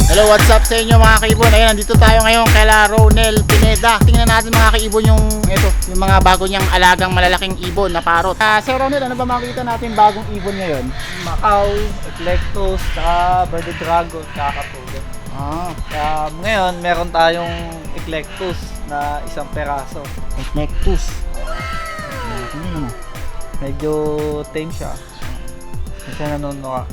Hello, what's up sa inyo mga kaibon? Ayun, nandito tayo ngayon kay Ronel Pineda. Tingnan natin mga kaibon yung mga bago niyang alagang malalaking ibon na parot. Sir Ronel, ano ba makikita natin bagong ibon ngayon? Macau, Eclectus, saka Verde Dragon, kakapugan. Ngayon, meron tayong Eclectus na isang peraso. Eclectus. Medyo tame siya. Kasi nanunuka.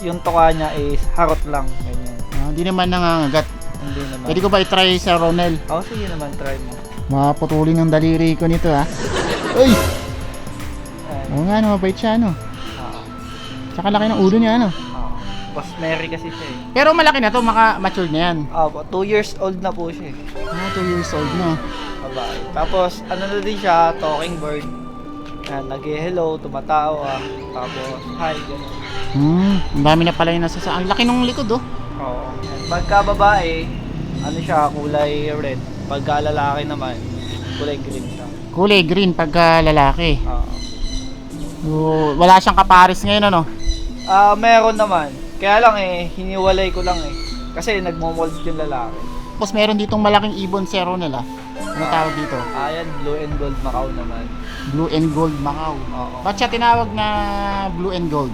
Yung tuka niya is harot lang. Ganyan. Hindi naman nangangagat. Hindi naman. Pwede ko ba i-try Sir Ronel? Sige naman, try mo. Maputulin ng daliri ko nito ha. Uy! Oo nga, mabait siya ano. Tsaka laki ng ulo niya ano. Boss Mary kasi siya eh. Pero malaki na to, matured na yan. 2 years old na po siya eh. 2 years old na. Babae. Tapos ano na din siya, talking bird. Nag-hello, tumatawa. Tapos hi, gano'n. Ang dami na pala yung nasa sa. Ang laki ng likod oh. Oo. Pagka babae, ano siya, kulay red. Pagka lalaki naman, kulay green siya. Kulay green pagka lalaki. Oo. Wala siyang kapares ngayon ano? Meron naman. Kaya lang hiniwalay ko lang kasi nagmo-mold yung lalaki. Tapos meron ditong malaking ibon Sero nila. Ano tawag dito? Ayan, blue and gold Macau naman. Blue and gold Macau. Oo. Ba't siya tinawag na blue and gold?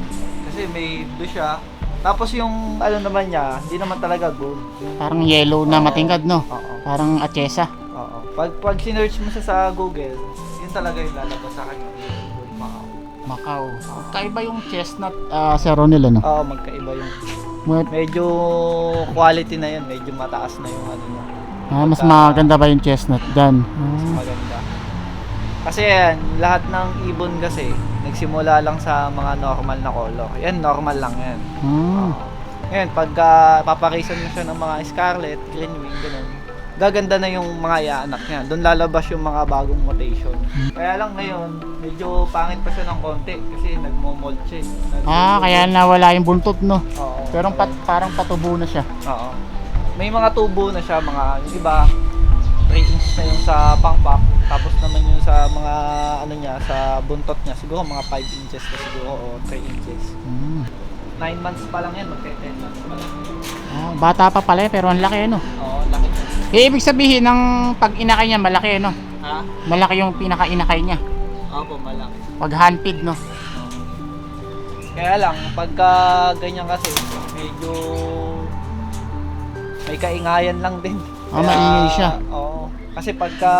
Kasi may blue siya. Tapos yung ano naman niya, hindi naman talaga gold. Parang yellow na matingkad no? Oo. Parang atesa. Oo. Pag sinearch mo siya sa Google, yun talaga yung lalabas sa kanya. Gold Macau. Macau. Kaiba yung chestnut Sero nila no? Oo, magkaiba yung medyo quality na yun, medyo mataas na yung ano niya. Mas maganda ba yung chestnut dyan? Mas maganda. Kasi yan, lahat ng ibon kasi nagsimula lang sa mga normal na color. Yan, normal lang yan. Ngayon, pagka papakaisan mo siya ng mga scarlet, green wing, ganun, gaganda na yung mga iaanak niya. Doon lalabas yung mga bagong mutation. Kaya lang ngayon, medyo pangit pa siya ng konti kasi nagmo-mold siya. Kaya nawala yung buntot no? Oo. Pero parang patubo na siya. Oo. May mga tubo na siya, yung iba 3 inches na yung sa pangpak, tapos naman yung sa mga ano niya, sa buntot niya, siguro mga 5 inches na siguro o 3 inches. 9 months pa lang yan, magte-10 months pa lang. Bata pa pala pero ang laki ano? Oo, laki niya. Ibig sabihin ng pag inakay niya malaki ano? Malaki yung pinaka-inakay niya. Opo, malaki. Pag handpid no? Kaya lang, pagka ganyan kasi, medyo may kaingayan lang din. Maingay siya. Oo. Kasi pagka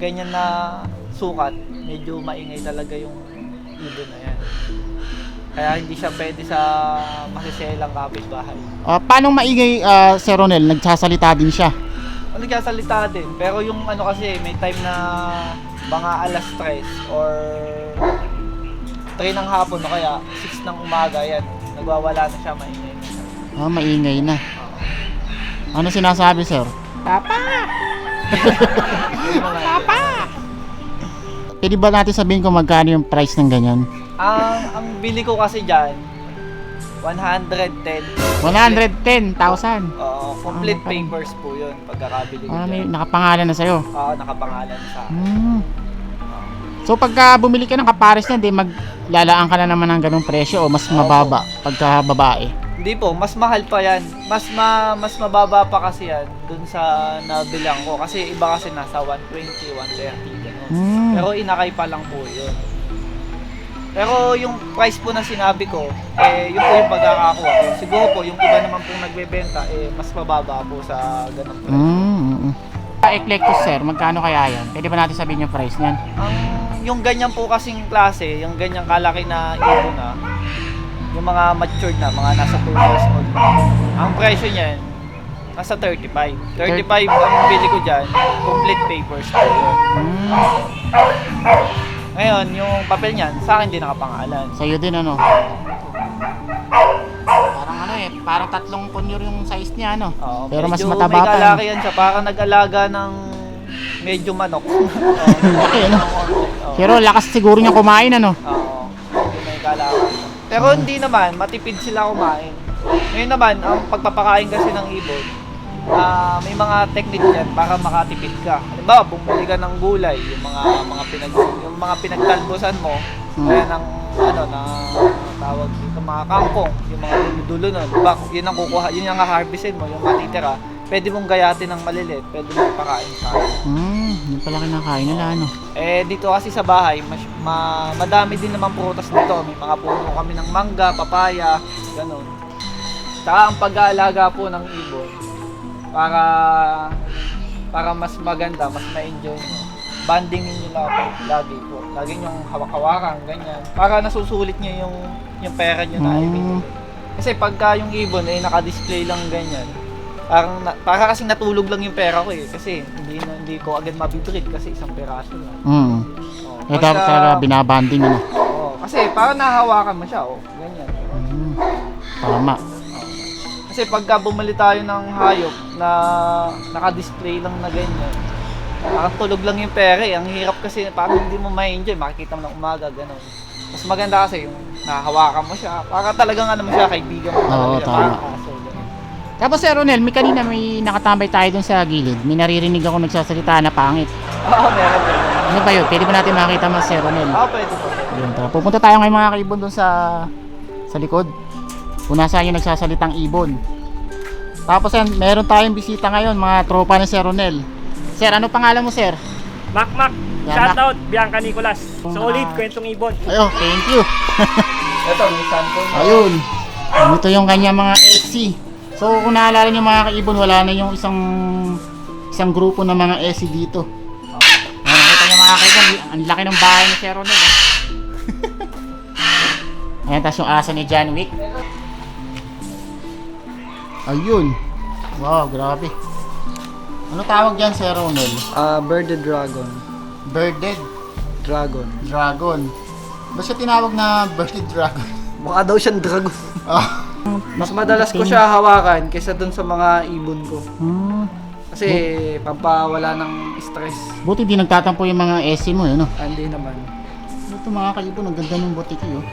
ganyan na sukat, medyo maingay talaga yung ibon na yan. Kaya hindi siya pwede sa masiselang kapitbahay. Paano maingay Sir Ronel? Nagsasalita din siya? Nagsasalita din. Pero yung ano kasi, may time na mga alas 3 or 3 ng hapon o kaya 6 ng umaga yan. Nagwawala na siya, maingay na siya. Maingay na. Ano sinasabi sir? Papa! Papa! Pwede ba natin sabihin kung magkano yung price ng ganyan? Ang bili ko kasi dyan, 110. 110,000. Complete papers po yun pagkakabili ko May dyan. nakapangalan na sa'yo. Oo, nakapangalan sa akin. So pagka bumili ka ng kapares na, maglalaan ka na naman ng ganung presyo o mas mababa pagka babae? Hindi po, mas mahal pa yan. Mas mababa pa kasi yan dun sa nabilang ko. Kasi iba kasi nasa 120, 130 gano'n. Pero inakay pa lang po yun. Pero yung price po na sinabi ko, yun po yung pagkakakuha ko. Siguro po, yung iba naman pong nagbebenta, mas mababa po sa ganung price. Eclectus sir, magkano kaya yan? Pwede ba natin sabihin yung price niyan? Yung ganyan po kasing klase, yung ganyang kalaki na ibon na, yung mga matured na, mga nasa 2 years old na, ang presyo niyan, nasa 35. 35 ang bili ko dyan, complete papers po yun. Ngayon, yung papel niyan, sa akin din nakapangalan. Sa'yo din ano? Parang parang 3 punyor yung size niya ano? Pero mas mataba may pa. kalaki yan siya, parang nag-alaga ng medyo manok. Laki ano? Pero lakas siguro niya kumain ano? Oo, medyo may kalaki. Pero hindi naman, matipid sila kumain. Ngayon naman, ang pagpapakain kasi ng ibon, may mga technique yan para makatipid ka. Halimbawa, bumili ka ng gulay, yung mga pinagtalbosan mo, kaya ng tawag dito, mga kangkong, yung mga dulo nun. Diba, yun ang kukuha, yun ang harvestin mo, yung matitira. Pwede mong gayatin ng maliliit, pwede mong pakain sa akin. Yun pala kinakain nila, ano? Eh, dito kasi sa bahay, madami din naman prutas dito. May mga puno kami ng mangga, papaya, ganun. Saka ang pag-aalaga po ng ibon, para mas maganda, mas ma-enjoy nyo. Bandingin nyo lagi po. Lagi nyo hawak-hawakan, ganyan. Para nasusulit nyo yung pera nyo na ibigay. Kasi pagka yung ibon ay naka-display lang ganyan, para kasing natulog lang yung pera ko eh. Kasi hindi ko agad mabibreed kasi isang peraso lang. Eh, dapat talaga binabanding, ano? Oo. Kasi para nahawakan mo siya, ganyan. Tama. Kasi pagka bumili tayo ng hayop na naka-display lang na ganyan, parang tulog lang yung pera eh. Ang hirap kasi parang hindi mo ma-enjoy, makikita mo ng umaga, gano'n. Mas maganda kasi yung nahawakan mo siya, para talagang ano mo siya, kaibigan mo talaga siya. Tama. Parang aso, ganun. Tapos Sir Ronel, kanina may nakatambay tayo dun sa gilid. May naririnig ako nagsasalita na pangit. Oo, meron din. Ano ba yun? Pwede ba natin makita mas Sir Ronel? Oo, pwede po. Ayun, tara. Pupunta tayo ngayon mga kaibon dun sa likod. Kung nasaan yung nagsasalitang ibon. Tapos yan, meron tayong bisita ngayon, mga tropa ni Sir Ronel. Sir, ano pangalan mo, Sir? Makmak, Yan, shoutout, Bianca Nicolas. Solid, kwentong ibon. Ayo, thank you. Ito, may sample. Ayun. Ito yung kanya mga SC. So kung naalala niyo mga kaibon, wala na yung isang grupo ng mga SC dito. Nakita niyo mga kaibon, ang laki ng bahay ni Sir Ronel. Ayan, tas yung asa ni John Wick. Ayun. Wow, grabe. Ano tawag dyan, Sir Ronel? Birded dragon. Birded Dragon. dragon. Ba't siya tinawag na birded dragon? Mukha daw siyang dragon. Ah. Mas madalas ko siya hawakan kaysa dun sa mga ibon ko. Kasi pampawala ng stress. Buti di nagtatampo yung mga SC mo, yun, no? Hindi naman. Ito mga kaibon, ang ganda ng butiki, oh.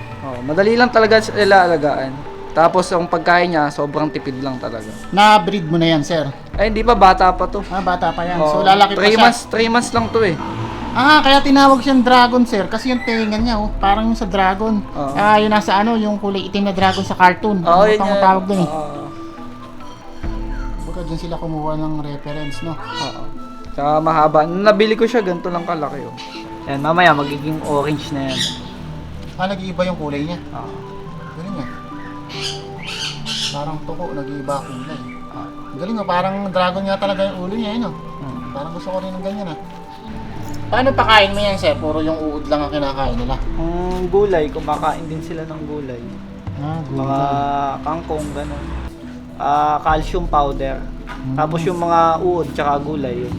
Madali lang talaga sila alagaan. Tapos ang pagkain niya, sobrang tipid lang talaga. Na-breed mo na yan, sir? Ay, hindi pa, bata pa to. Bata pa yan. So, lalaki pa siya. 3 months lang to eh. Kaya tinawag siyang dragon, sir. Kasi yung tenga niya, oh, parang yung sa dragon. Oo. Yung nasa yung kulay itim na dragon sa cartoon. Oo, Ano yun pang yan. tawag dun, eh. Oo. Baka dyan sila kumuha ng reference, no? Oo. Tsaka mahaba. Nung nabili ko siya, ganito lang kalaki oh. Yan, mamaya magiging orange na yan. Nag-iiba yung kulay niya. Oo. Galing niya. Parang tuko, nag-iiba kulay. Galing, oh. Parang dragon nga talaga yung ulo niya, no? Parang gusto ko rin ng ganyan, ah. Paano pakain mo yan, sir? Puro yung uod lang ang kinakain nila. Gulay, kumakain din sila ng gulay. Mga kangkong, gano'n. Calcium powder. Tapos yung mga uod tsaka gulay,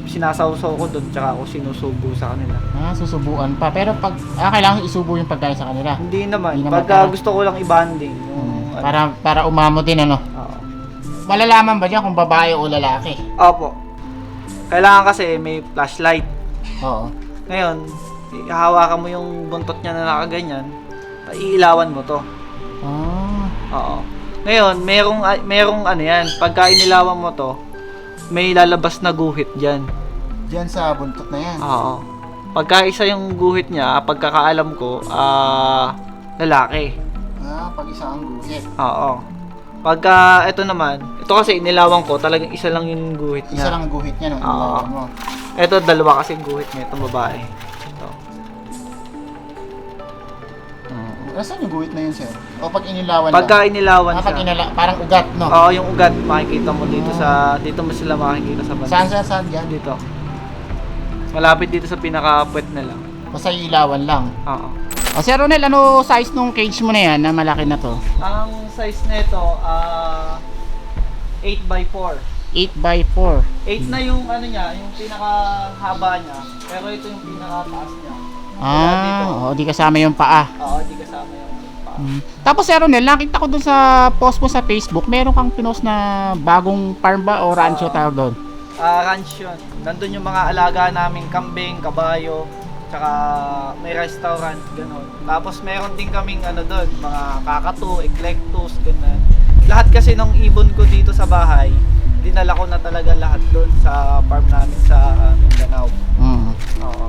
sinasawsaw ko doon tsaka ako sinusubo sa kanila. Susubuan pa. Pero pag kailangan isubo yung pagkain sa kanila. Hindi naman. Hindi naman Pagka para- gusto ko lang i-banding. Yung, Para umamo din, ano? Oo. Malalaman ba diyan kung babae o lalaki? Opo. Kailangan kasi may flashlight. Oo. Ngayon, hahawakan mo yung buntot niya na nakaganyan, iilawan mo to. Oo. Ngayon, merong ano yan, pagka inilawan mo to, may lalabas na guhit dyan. Diyan sa buntot na yan. Oo. Pagka isa yung guhit niya, pagkakaalam ko, lalaki. Pag isa ang guhit. Oo. Pagka ito naman, ito kasi inilawan ko, talagang isa lang yung guhit niya. Isa lang ang guhit niya, no? Oo. Inilawan mo. Ito, dalawa kasi guhit niya, itong babae. Ito. Nasaan yung guhit na yun, sir? O pag inilawan Pagka lang? inilawan Pag siya. parang ugat, no? Oo, yung ugat, makikita mo dito dito mo sila makikita sa banda. Saan yan? Dito. Malapit dito sa pinaka-puwet nila. Basta ilawan lang. Oo. O, Sir Ronel, ano size nung cage mo na yan na malaki na to? Ang size nito, 8x4. 8x4. 8 na yung ano niya, yung pinaka-haba niya. Pero ito yung pinaka-taas niya. Di kasama yung paa. Oo, di kasama yung paa. Tapos Sir Ronel, nakita ko dun sa post mo sa Facebook, meron kang pinost na bagong farm ba o rancho tawag doon? Ranch yun. Nandun yung mga alaga namin, kambing, kabayo, tsaka may restaurant, gano'n. Tapos meron din kaming ano doon, mga kakatu, eclectus, gano'n. Lahat kasi ng ibon ko dito sa bahay, dinala ko na talaga lahat doon sa farm namin sa Mindanao. Oo.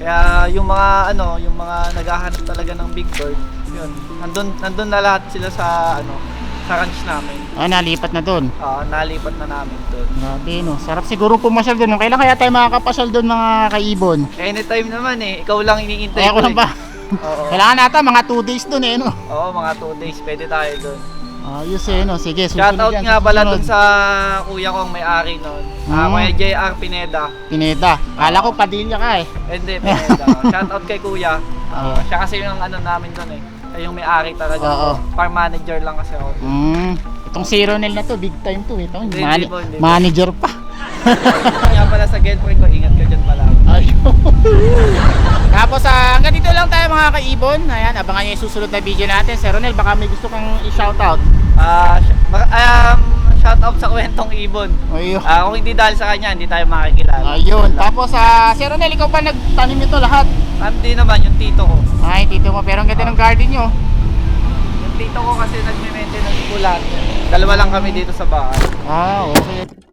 Kaya yung mga yung mga naghahanap talaga ng big bird, yun, nandun na lahat sila sa sa ranch namin. Nalipat na doon. Nalipat na namin doon. Grabe, no? Sarap siguro pumasyal doon. Kailan kaya tayo makakapasyal doon, mga kaibon? Anytime naman ikaw lang iniintay Ako lang ba? Oo. Kailangan nata mga 2 days doon no? Oo, mga 2 days pwede tayo doon. Ayos no? Sige, susunod Shoutout yan, nga pala susunod. dun sa kuya kong may-ari nun. Hmm. Kuya JR Pineda. Pineda. Kala ko Padilla ka Hindi, Pineda. Shoutout kay kuya. Siya kasi yung namin dun Siya yung may-ari talaga. Oo. Farm manager lang kasi ako. Itong si Ronel na to, big time to Ito, Hindi po. manager pa. Kaya pala sa girlfriend ko, ingat ka dyan pala. Ayun. Tapos hanggang dito lang tayo mga kaibon. Ayan, abangan nyo yung susunod na video natin. Sir Ronel, baka may gusto kang i-shoutout. Shoutout sa kwentong ibon. Ayun. Kung hindi dahil sa kanya, hindi tayo makikilala. Ayun. Tapos Sir Ronel, ikaw pa nagtanim nito lahat? Hindi naman, yung tito ko. Ay, tito mo. Pero ang ganda ng garden nyo. Yung tito ko kasi nagme-maintenance ko lahat. Dalawa lang kami dito sa bahay. Okay.